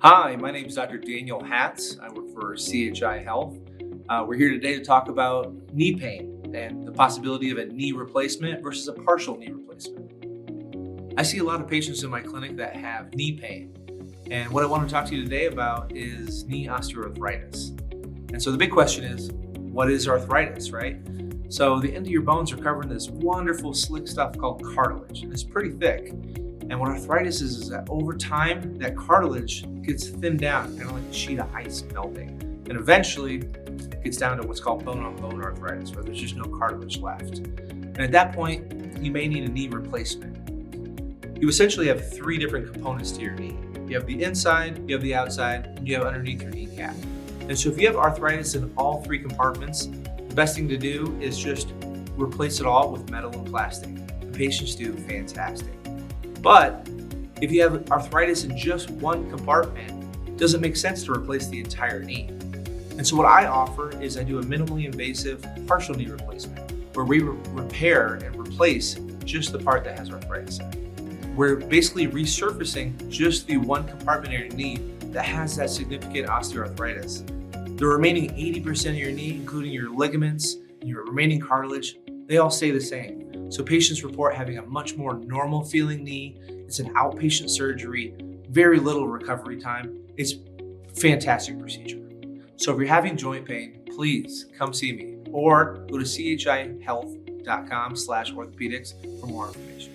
Hi, my name is Dr. Daniel Hatz. I work for CHI Health. We're here today to talk about knee pain and the possibility of a knee replacement versus a partial knee replacement. I see a lot of patients in my clinic that have knee pain. And what I want to talk to you today about is knee osteoarthritis. And so the big question is, what is arthritis, right? So the end of your bones are covered in this wonderful slick stuff called cartilage. And it's pretty thick. And what arthritis is that over time, that cartilage gets thinned down, kind of like a sheet of ice melting. And eventually, it gets down to what's called bone-on-bone arthritis, where there's just no cartilage left. And at that point, you may need a knee replacement. You essentially have three different components to your knee. You have the inside, you have the outside, and you have underneath your kneecap. And so if you have arthritis in all three compartments, the best thing to do is just replace it all with metal and plastic. The patients do fantastic. But if you have arthritis in just one compartment, it doesn't make sense to replace the entire knee. And so what I offer is I do a minimally invasive partial knee replacement, where we repair and replace just the part that has arthritis in it. We're basically resurfacing just the one compartment of your knee that has that significant osteoarthritis. The remaining 80% of your knee, including your ligaments and your remaining cartilage, they all stay the same. So patients report having a much more normal feeling knee. It's an outpatient surgery, very little recovery time. It's a fantastic procedure. So if you're having joint pain, please come see me or go to chihealth.com/orthopedics for more information.